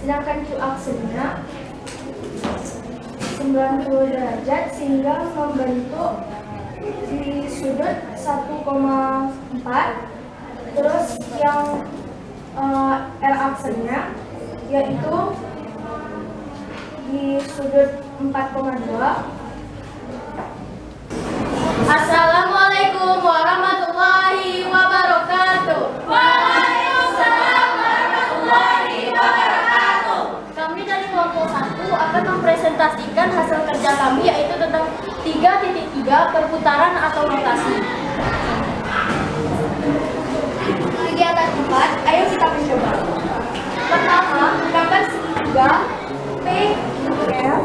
sedangkan Q aksennya 90 derajat sehingga membentuk di sudut 1,4. Terus yang R aksennya yaitu di sudut 4,2. Assalamualaikum warahmatullahi wabarakatuh. Waalaikumsalam warahmatullahi wabarakatuh. Kami dari kelompok 1 akan mempresentasikan hasil kerja kami, yaitu tentang 3.3 perputaran atau rotasi. Kegiatan 4, ayo kita mencoba. Pertama, gambar segitiga PQR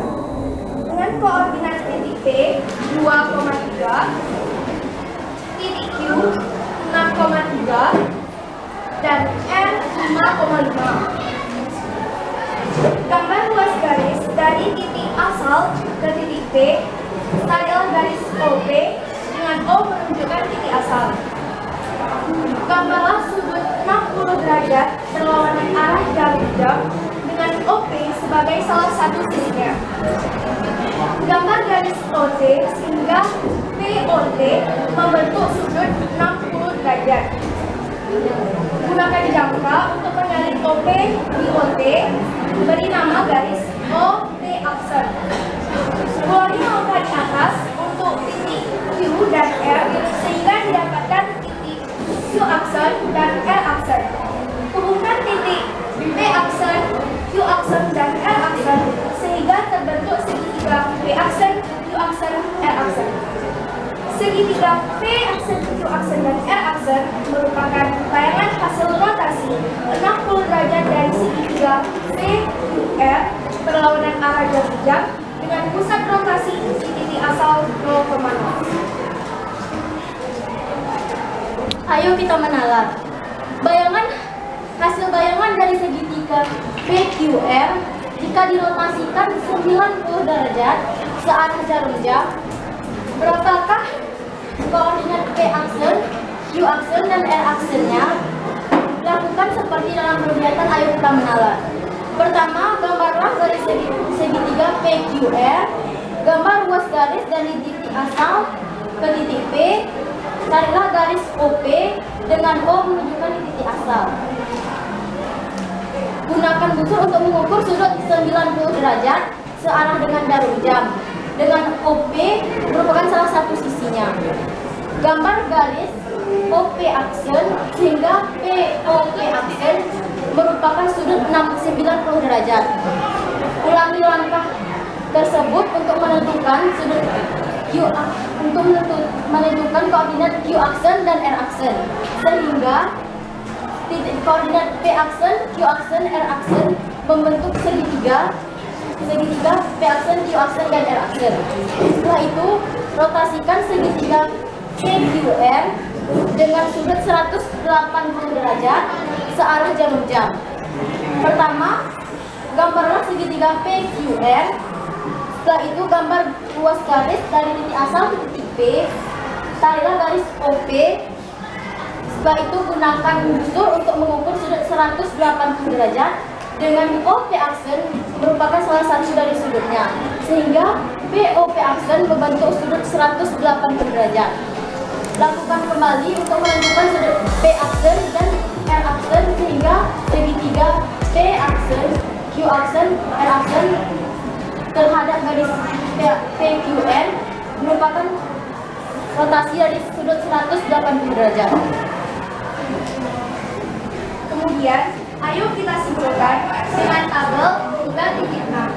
dengan koordinat titik P 2,3, titik Q 6,3, dan R 5,5. Gambar luas garis dari titik asal ke titik P, style garis OP dengan O menunjukkan titik asal. Gambarlah sudut 60 derajat berlawanan arah jarum jam dengan OP sebagai salah satu sisinya. Gambar garis OT sehingga POT membentuk sudut 60 derajat. Gunakan jangka untuk menyalin OP di OT, beri nama garis OT aksen. Keluari angka di atas untuk titik Q dan R sehingga didapatkan titik Q aksen dan R aksen. Hubungkan titik P aksen, Q aksen, dan R aksen sehingga terbentuk segitiga P aksen, Q aksen, R aksen. Segitiga P aksen, Q aksen, dan R aksen merupakan bayangan hasil rotasi 60 derajat dari segitiga P, Q, R berlawanan arah jarum jam dengan pusat rotasi di titik asal 0,0. Ayo kita menalar. Hasil bayangan dari segitiga PQR jika dirotasikan 90 derajat searah jarum jam, berapakah koordinat P aksen, Q aksen, dan R aksennya? Lakukan seperti dalam kegiatan ayo kita menalar. Pertama, gambarlah garis segitiga PQR. Gambar luas garis dari titik asal ke titik P. Carilah garis OP dengan O menunjukkan di titik asal. Gunakan busur untuk mengukur sudut 90 derajat searah dengan jarum jam. Dengan OP merupakan salah satu sisinya. Gambar garis OP aksen sehingga POP aksen merupakan sudut 90 derajat. Ulangi langkah tersebut untuk menentukan sudut menentukan koordinat Q aksen dan R aksen, sehingga titik koordinat P aksen, Q aksen, R aksen membentuk segitiga P aksen, Q aksen, dan R aksen. Setelah itu, rotasikan segitiga PQR dengan sudut 180 derajat searah jarum jam. Pertama, gambarlah segitiga PQR. Setelah itu, gambar luas garis dari titik asal ke titik P. Tarilah garis OP. Setelah itu, gunakan busur untuk mengukur sudut 180 derajat dengan OP aksen merupakan salah satu dari sudutnya, sehingga POP aksen membentuk sudut 180 derajat. Lakukan kembali untuk menentukan sudut P aksen dan R aksen sehingga segitiga P aksen, Q aksen, R aksen terhadap garis PQR merupakan rotasi dari sudut 180 derajat. Kemudian, ayo kita simpulkan dengan tabel hingga titik 6.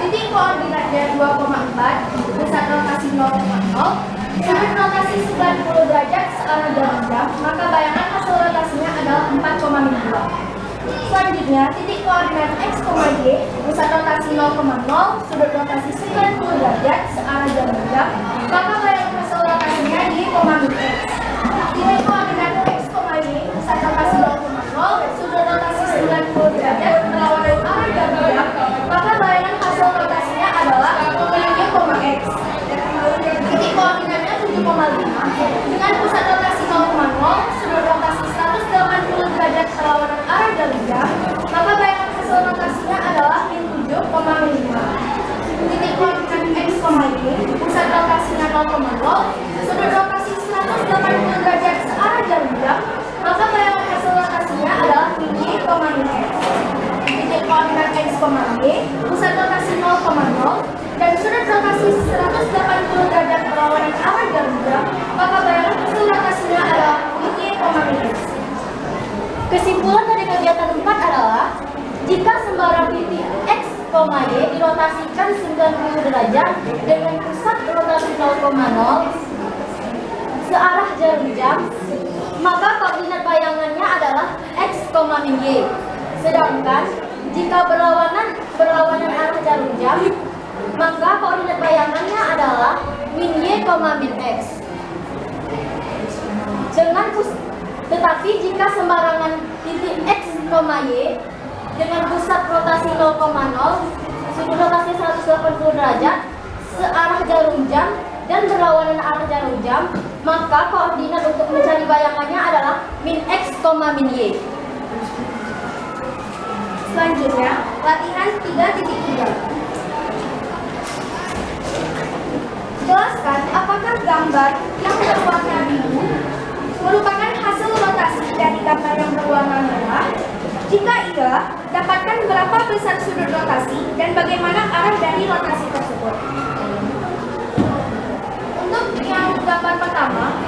Titik koordinatnya 2,4, pusat rotasi 0,0, sudut rotasi 90 derajat searah jarum jam, maka bayangan hasil rotasinya adalah 4,2. Selanjutnya, titik koordinat X, Y, pusat rotasi 0,0, sudut rotasi 90 derajat searah jarum jam, maka bayangan hasil rotasinya di X. Titik koordinat X, Y, pusat rotasi 0,0, sudut rotasi 90 derajat berlawanan arah jarum jam, maka bayangan hasil rotasinya adalah X. Titik koordinatnya 7,5 dengan pusat rotasi 0,0, sudut rotasi 180 derajat berlawanan arah jarum jam, maka bayangan hasil rotasinya 0,0, sudut rotasi 180 derajat searah jarum jam, maka bayangan hasil rotasinya adalah min Y, min X. Titik koordinat X, Y, pusat rotasi 0,0, dan sudut rotasi 180 derajat berlawanan arah jarum jam, maka bayangan hasil rotasinya adalah min Y, min X. Kesimpulan dari kegiatan 4 adalah jika sembarang titik X, Y dirotasikan 90 derajat dengan pusat rotasi 0,0 searah jarum jam, maka koordinat bayangannya adalah X, min Y. Sedangkan jika berlawanan arah jarum jam, maka koordinat bayangannya adalah min Y, min X. Tetapi jika sembarangan titik X, Y dengan pusat rotasi 0,0, sudut rotasi 180 derajat searah jarum jam dan berlawanan arah jarum jam, maka koordinat untuk mencari bayangannya adalah min X, min Y. Selanjutnya, latihan 3.3. Jelaskan apakah gambar yang berwarna biru merupakan hasil rotasi dari gambar yang berwarna merah. Jika iya, dapatkan berapa besar sudut rotasi dan bagaimana arah dari rotasi tersebut. Untuk yang gambar pertama,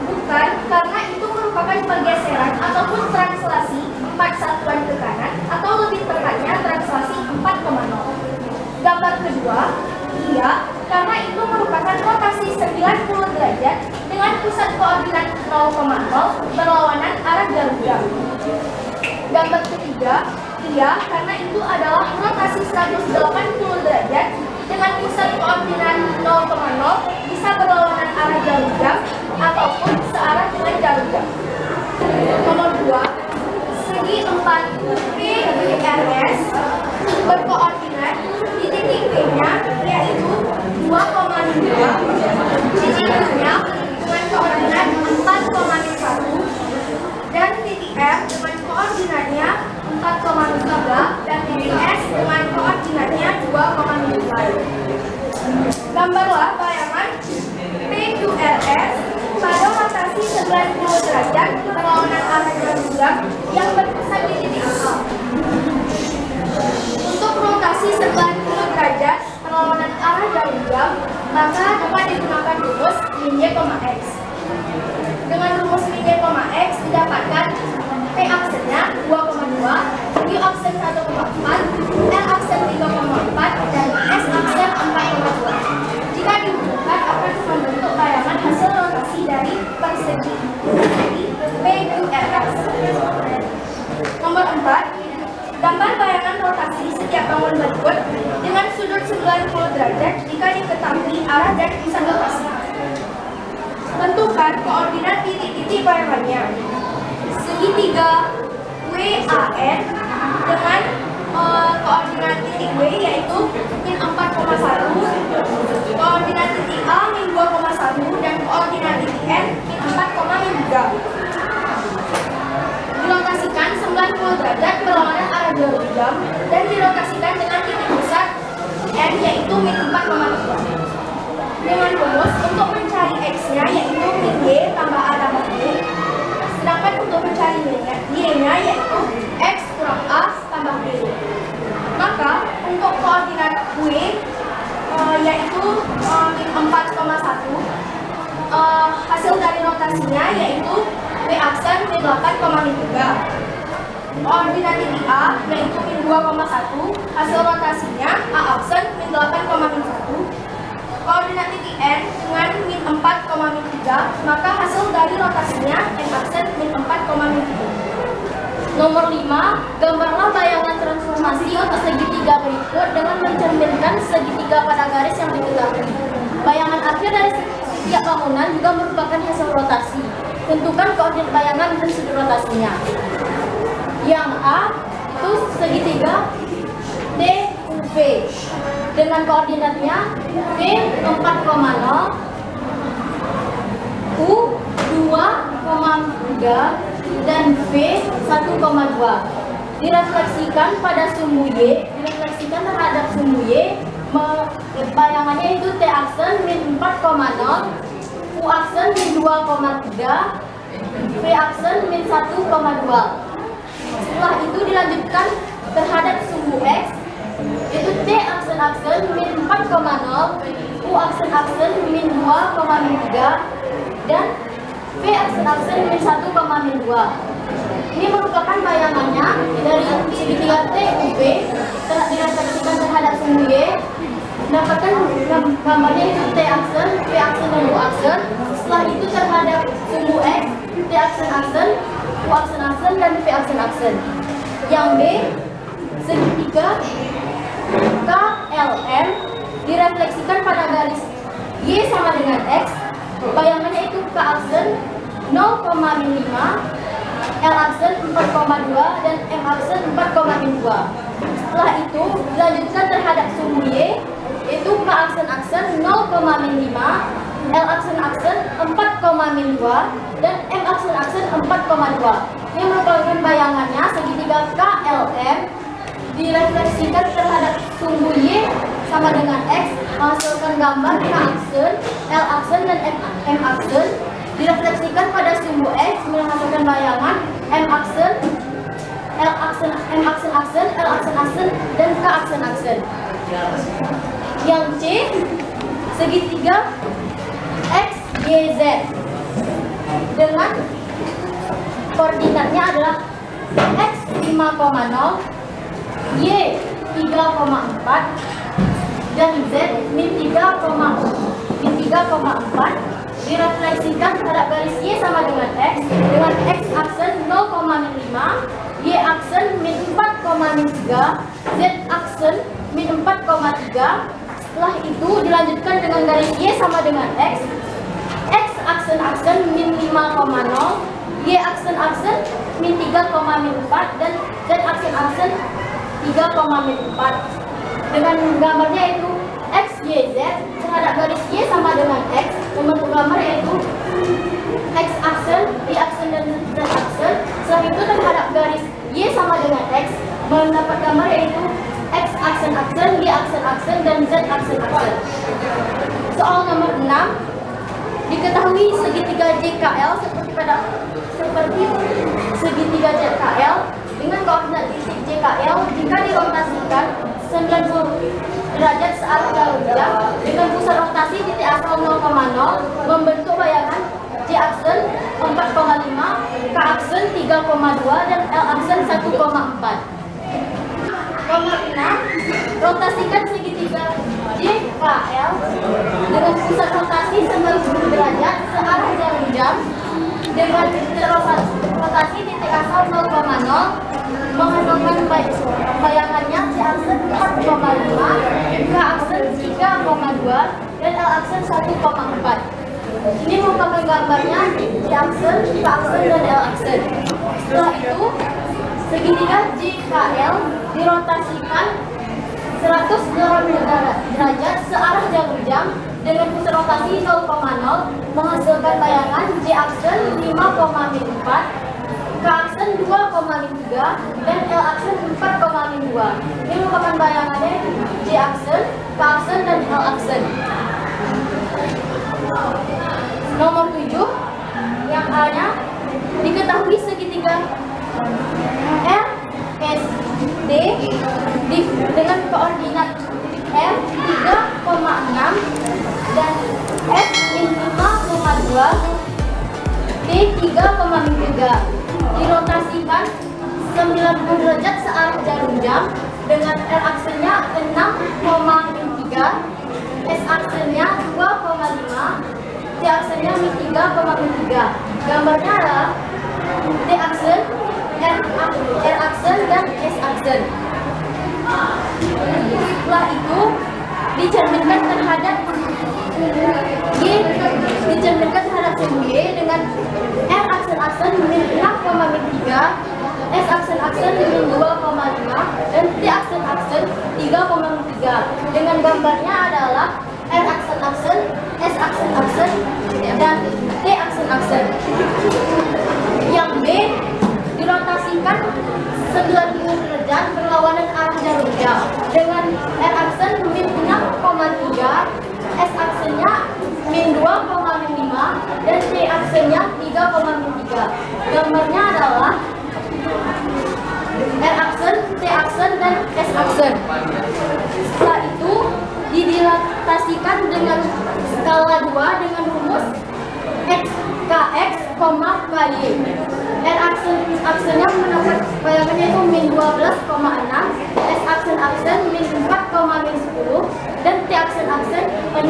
bukan, karena itu merupakan pergeseran ataupun translasi 4 satuan ke kanan, atau lebih tepatnya translasi 4,0. Gambar kedua, iya, karena itu merupakan rotasi 90 derajat dengan pusat koordinat 0,0 berlawanan arah jarum jam. Gambar ketiga, iya, karena itu adalah rotasi 180 derajat dengan pusat koordinat 0,0 bisa berlawanan arah jarum jam ataupun searah dengan jarum jam. Nomor 2, segi 4 PQRS berkoordinat di titik P-nya yaitu 2,2, titik Q-nya dengan koordinat 4,1 dan titik R dengan koordinatnya 4,3 dan titik S dengan koordinatnya 2,9. Gambarlah bayangan PQRS pada rotasi 90 derajat berlawanan arah jarum jam yang berpusat di titik A. Untuk rotasi 90 derajat berlawanan arah jarum jam, maka dapat digunakan rumus min Y, X. Dengan rumus min Y, X didapatkan P aksennya 2,2, Q aksen 1,4, L aksen 3,4, dan S aksen 4,2. Jika dihubungkan akan membentuk bayangan hasil rotasi dari persegi PQRS. Nomor 4, gambar bayangan rotasi setiap bangun berikut dengan sudut 90 derajat jika diketahui arah dan pusat rotasi. Tentukan koordinat titik-titik bayangannya. Segitiga WAN dengan koordinat titik W yaitu min 4,1, koordinat titik A min 2,1, dan koordinat titik N min 4,3. Dirotasikan 90 derajat berlawanan arah jarum jam dan dirotasikan dengan titik pusat N yaitu min 4,3. Dengan rumus untuk mencari X-nya yaitu min Y tambah A tambah B, sedangkan untuk mencari Y-nya yaitu X kurang A tambah B. Maka untuk koordinat W yaitu min 4,1, hasil dari rotasinya yaitu W aksen min 8,3. Koordinat titik A yaitu min 2,1, hasil rotasinya A aksen min 8,1. Koordinat titik N dengan min 4,3, maka hasil dari rotasinya N aksen min 4,3. Nomor 5, gambarlah bayangan transformasi untuk segitiga berikut dengan mencerminkan segitiga pada garis yang diketahui. Bayangan akhir dari setiap bangunan juga merupakan hasil rotasi. Tentukan koordinat bayangan dan sudut rotasinya. Yang A itu segitiga DUV dengan koordinatnya V 4,0, U 2,3, dan V 1,2. Direfleksikan pada sumbu Y, direfleksikan terhadap sumbu Y, bayangannya itu T aksen min 4,0, U aksen min 2,3, V aksen min 1,2. Setelah itu dilanjutkan terhadap sumbu X, itu T aksen min 4,0, U aksen min 2,3, dan V aksen min 1,2. Ini merupakan bayangannya dari segitiga T UV direfleksikan terhadap sumbu Y. Dapatkan gambarnya itu T aksen, V aksen, dan U aksen. Setelah itu terhadap sumbu X, T aksen, U aksen, dan V aksen. Yang B, segitiga KLM direfleksikan pada garis Y sama dengan X. Bayangannya itu K aksen 0,5, L aksen 4,2, dan M aksen 4,2. Setelah itu dilanjutkan terhadap sumbu Y, yaitu K aksen 0,5, L aksen 4,2, dan M aksen 4,2. Ini merupakan bayangannya segitiga KLM direfleksikan terhadap sumbu Y sama dengan X, menghasilkan gambar K aksen, L aksen, dan M aksen. Direfleksikan pada sumbu X menghasilkan bayangan M aksen, L aksen, M aksen, L aksen, dan K aksen. Yang C, segitiga X, Y, Z dengan koordinatnya adalah X 5,0, Y 3,4, dan Z min 3,4. Direfleksikan terhadap garis Y sama dengan X aksen 0,5, Y aksen min 4,3, Z aksen min 4,3. Setelah itu dilanjutkan dengan garis Y sama dengan X aksen min 5,0, Y aksen min 3,4, dan Z aksen 3,4. Dengan gambarnya itu X, Y, Z terhadap garis Y sama dengan X, membentuk gambar yaitu X aksen, Y aksen, dan Z aksen. Setelah itu terhadap garis Y sama dengan X, mendapat gambar yaitu X aksen, Y aksen, dan Z aksen. Soal nomor 6, diketahui segitiga JKL seperti segitiga JKL dengan koordinat titik JKL jika dirotasikan 90 derajat searah jarum jam dengan pusat rotasi titik asal 0,0 membentuk bayangan J aksen 4,5, K aksen 3,2, dan L aksen 1,4. Nomor 6, rotasikan segitiga JKL dengan pusat rotasi 90 derajat searah jarum jam dengan rotasi titik asal 0,0 menghasilkan bayangannya J aksen 4,5, K aksen 3,2, dan L aksen 1,4. Ini merupakan gambarnya J aksen, K aksen, dan L aksen. Setelah itu segitiga JKL dirotasikan 180 derajat searah jarum jam dengan pusat rotasi 0,0 menghasilkan bayangan J aksen 5,4, K aksen 2,3, dan L aksen 4,2. Ini merupakan bayangannya J aksen, K aksen, dan L aksen. Nomor 7, yang A-nya, diketahui segitiga RSD dengan koordinat R 3,6 dan F min 5,2, T 3,3. Dirotasikan 90 derajat searah jarum jam dengan R aksennya 6,3, S aksennya 2,5, T aksennya min 3,3. Gambarnya adalah T aksen, R aksen, dan S aksen. Setelah itu dicerminkan terhadap sumbu Y dengan R aksen min 6,3, S aksen min 2,5, dan T aksen 3,3. Dengan gambarnya adalah R aksen, S aksen, dan T aksen. Yang B, dirotasikan 90 derajat berlawanan arah jarum jam dengan R aksen min 6,3, Gambarnya adalah R aksen, T aksen, dan S aksen. Setelah itu didilatasikan dengan skala 2 dengan rumus Kx, Ky. R aksennya mendapat bayangannya itu min 12,6, S aksen min 4,10, dan T aksen 6,6.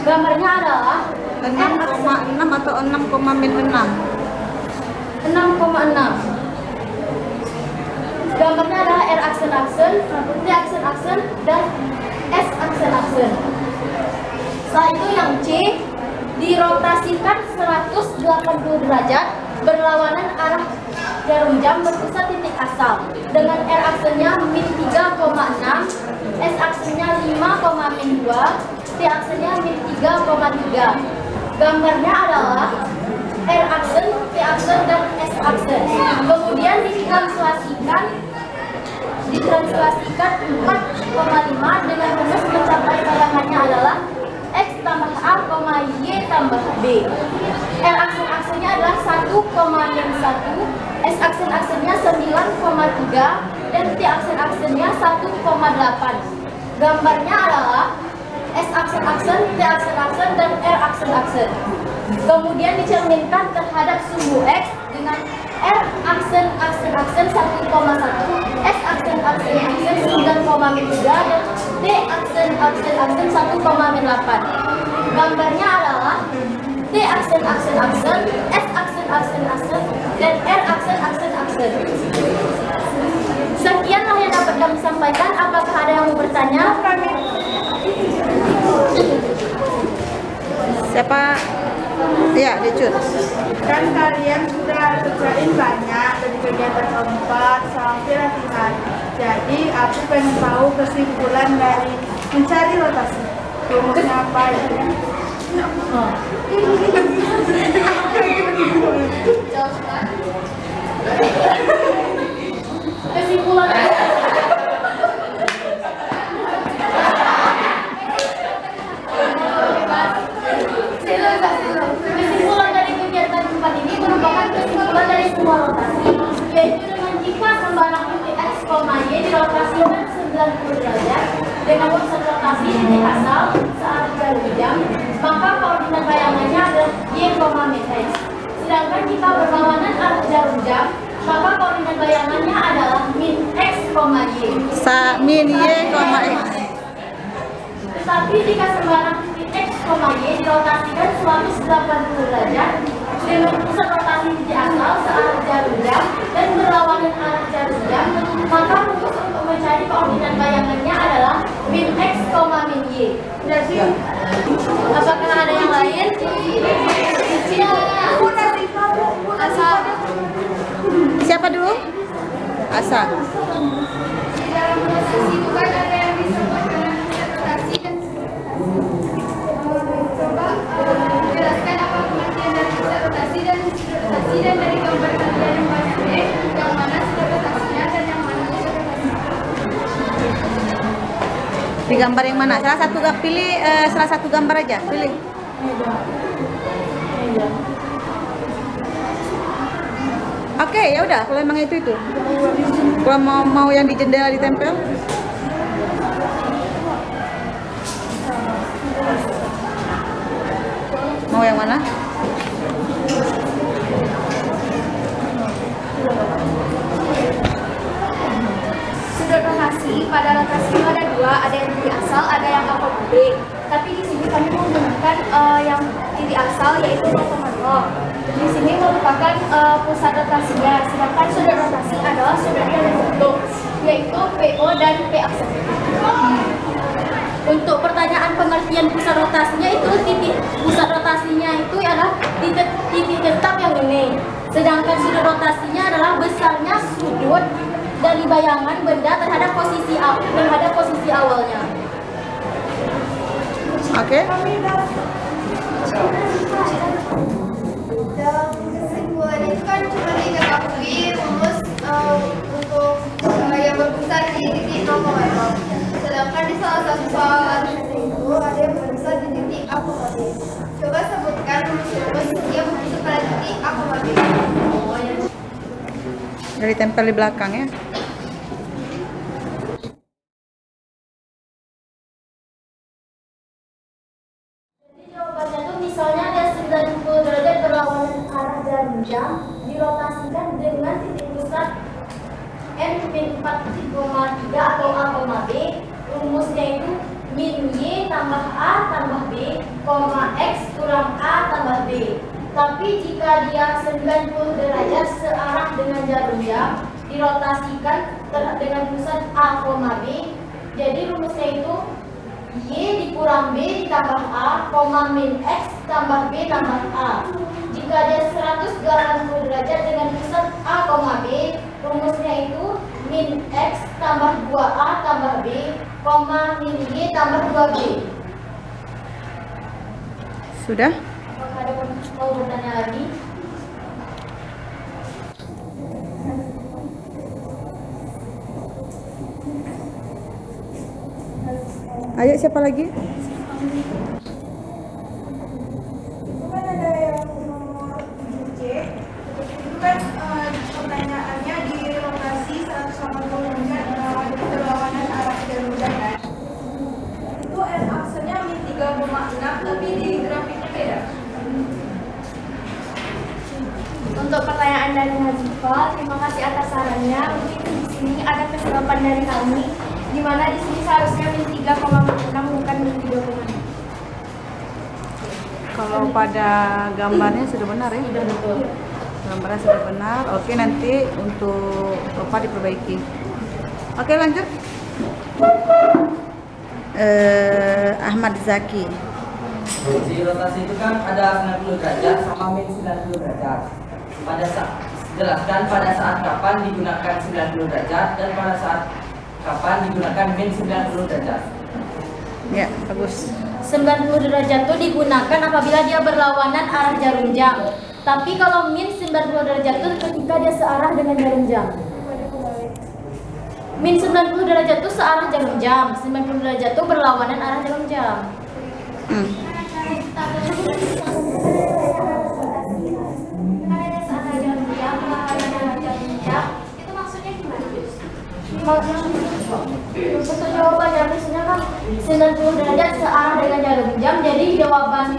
Gambarnya adalah 6,6 atau 6,6? 6,6. Gambarnya adalah R aksen, T aksen, dan S aksen. Setelah itu yang C dirotasikan 180 derajat berlawanan arah jarum jam berpusat titik asal dengan R aksennya min 3,6, S aksennya 5,2, T aksennya min 3,3. Gambarnya adalah R aksen, T aksen, dan S aksen. Kemudian ditranslasikan 4,5 dengan rumus mencapai bayangannya adalah X tambah A, Y tambah B. R aksen-aksennya adalah 1,1, S aksen-aksennya 9,3, dan T aksen-aksennya 1,8. Gambarnya adalah S aksen-aksen, T aksen-aksen, dan R aksen-aksen. Kemudian dicerminkan terhadap sumbu X dengan R aksen-aksen 1,1, S aksen-aksen 9,3, dan T aksen-aksen 1,8. Gambarnya adalah T aksen-aksen, S aksen-aksen, dan R aksen-aksen. Sekianlah yang dapat kami sampaikan. Apakah ada yang mau bertanya? Siapa? Ya, Dicut. Kan kalian sudah kerjain banyak dari kegiatan keempat sampai latihan. Jadi aku pengen tahu kesimpulan dari mencari rotasi. Rumusnya apa ya? Kesimpulan dari kegiatan keempat ini merupakan kesimpulan dari semua rotasi, yaitu dengan jika sembarang titik X, Y dirotasikan 90 derajat dengan pusat rotasi titik asal searah jarum jam, maka koordinat bayangannya adalah Y, min X. Sedangkan jika berlawanan arah jarum jam, maka koordinat bayangannya adalah min X, Y. Min Y, X. Tetapi jika sembarang titik X, Y dirotasikan 180 derajat dengan pusat rotasi titik asal searah jarum jam dan berlawanan arah jarum jam, maka rumus untuk mencari koordinat bayangannya adalah min X, min Y. Jadi, apakah ada yang lain? Asa. Siapa dulu? Asa. Di dalam proses itu kan ada yang disebut dengan rotasi dan coba jelaskan apa pengertian dari pusat rotasi dan dari gambar kalian yang banyak deh, yang mana sudah rotasinya dan yang mana pusat rotasinya. Di gambar yang mana? Pilih salah satu gambar aja. Pilih. Oke, ya udah. Kalau emang itu. Kalau mau yang di jendela ditempel. Mau yang mana? Sudut rotasi pada rotasi itu ada dua, ada yang titik asal, ada yang akomodir. Tapi di sini kami menggunakan yang titik asal yaitu 0,0. Di sini merupakan pusat rotasinya, sedangkan sudut rotasi adalah sudut yang dibentuk, yaitu PO dan P aksen. Untuk pertanyaan pengertian pusat rotasinya itu pusat rotasinya itu adalah titik tetap yang ini. Sedangkan sudut rotasinya adalah besarnya sudut dari bayangan benda terhadap posisi awalnya. Oke. Dalam kesimpulan itu kan cuma diketahui rumus untuk yang berpusat di titik 0,0. Sedangkan di salah satu soal itu ada yang berpusat di titik akomodir. Coba sebutkan rumus-rumus yang berpusat pada titik akomodir. Dari tempel di belakang ya. Jadi jawabannya tuh misalnya ada 90 derajat berlawanan arah jarum jam dirotasikan dengan titik pusat N-4,3 atau A, B. Rumusnya itu min Y tambah A tambah B, X kurang A tambah B. Tapi jika dia 90 derajat searah dengan jarum jam dirotasikan dengan pusat A, B. Jadi rumusnya itu Y dikurang B ditambah A, min X tambah B tambah A. Jika dia 180 derajat dengan pusat A, B, rumusnya itu min X tambah 2A tambah B, min Y tambah 2B. Sudah? Apakah ada mau bertanya lagi? Ayo, siapa lagi? Itu kan ada yang nomor 7C. Itu kan pertanyaannya di lokasi 180 derajat berlawanan arah jarum jam kan. Itu aksennya min 3,6 tapi di grafiknya beda. Untuk pertanyaan dari Nazifah, terima kasih atas sarannya. Mungkin di sini ada kesilapan dari kami, di mana di sini seharusnya min 3,6 bukan min 3,6. Kalau pada gambarnya sudah benar ya? Sudah betul. Gambarnya sudah benar. Oke, nanti untuk apa diperbaiki. Oke, lanjut. Ahmad Zaki. Di rotasi itu kan ada 90 derajat sama min 90 derajat. Pada saat jelaskan pada saat kapan digunakan 90 derajat dan pada saat kapan digunakan min 90 derajat. Ya, bagus. 90 derajat itu digunakan apabila dia berlawanan arah jarum jam. Tapi kalau min 90 derajat itu ketika dia searah dengan jarum jam. Min 90 derajat itu searah jarum jam. 90 derajat itu berlawanan arah jarum jam. Itu maksudnya gimana? Untuk jawabannya misalnya kan 90 derajat searah dengan jarum jam, jadi jawaban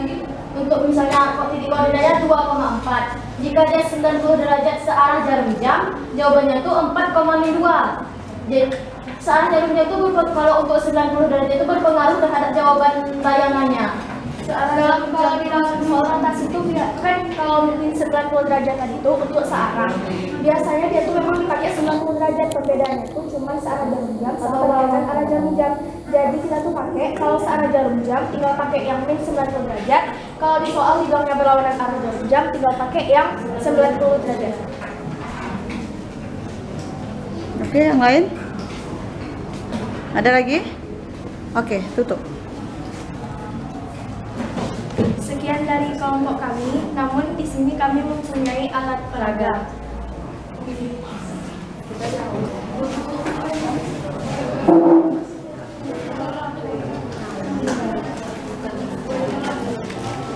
untuk misalnya titik koordinatnya 2,4. Jika dia 90 derajat searah jarum jam, jawabannya itu 4,2. Jadi searah jarum jam itu kalau untuk 90 derajat itu berpengaruh terhadap jawaban bayangannya. Kalau di dalam orientasi itu kan kalau min 90 derajat tadi itu untuk searah. Biasanya dia tuh memang dipakai 90 derajat, perbedaannya itu cuma searah jarum jam sama berlawanan arah jarum jam. Jadi kita tuh pakai kalau searah jarum jam tinggal pakai yang min 90 derajat. Kalau di soal bilangnya berlawanan arah jarum jam tinggal pakai yang 90 derajat. Oke, yang lain? Ada lagi? Oke, tutup. Sekian dari kelompok kami, namun di sini kami mempunyai alat peraga.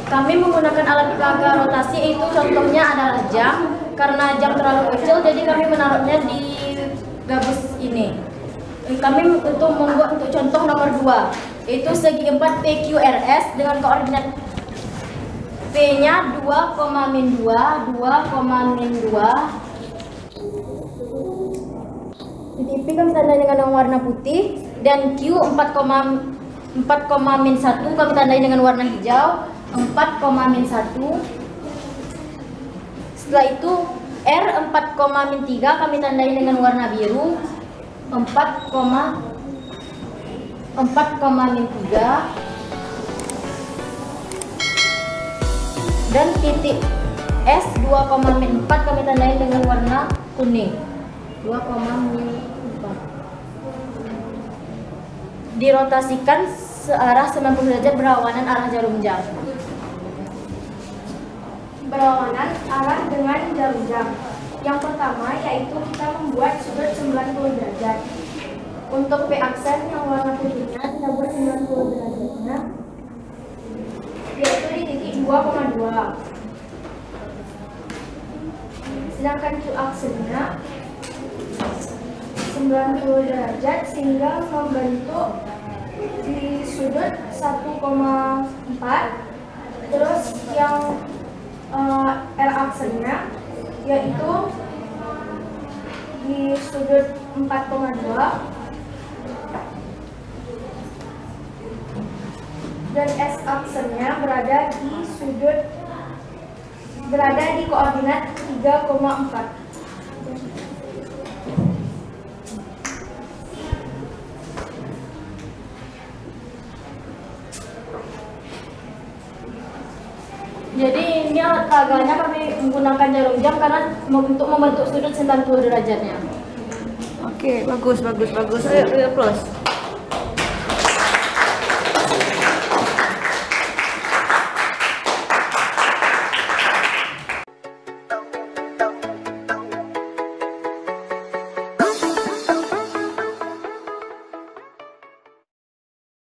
Kami menggunakan alat peraga rotasi, itu contohnya adalah jam. Karena jam terlalu kecil, jadi kami menaruhnya di gabus ini. Kami membuat untuk contoh nomor 2, itu segi 4 PQRS dengan koordinat P-nya 2,-2, 2,-2, titik P kami tandai dengan warna putih, dan Q 4,-1 kami tandai dengan warna hijau, 4,-1. Setelah itu R 4,-3 kami tandai dengan warna biru, 4,-3. Dan titik S 2,-4 kami tandai dengan warna kuning, 2,-4. Dirotasikan searah 90 derajat berlawanan arah jarum jam. Berlawanan arah dengan jarum jam. Yang pertama yaitu kita membuat sudut 90 derajat. Untuk P aksen yang warna putihnya kita buat 90 derajatnya, yaitu di titik 2,2. Sedangkan Q aksennya 90 derajat sehingga membentuk di sudut 1,4. Terus yang R aksennya yaitu di sudut 4,2 dan S aksennya berada di koordinat 3,4. Jadi ini alat peraganya kami menggunakan jarum jam karena untuk membentuk sudut 90 derajatnya. Oke, bagus. Ayo, plus.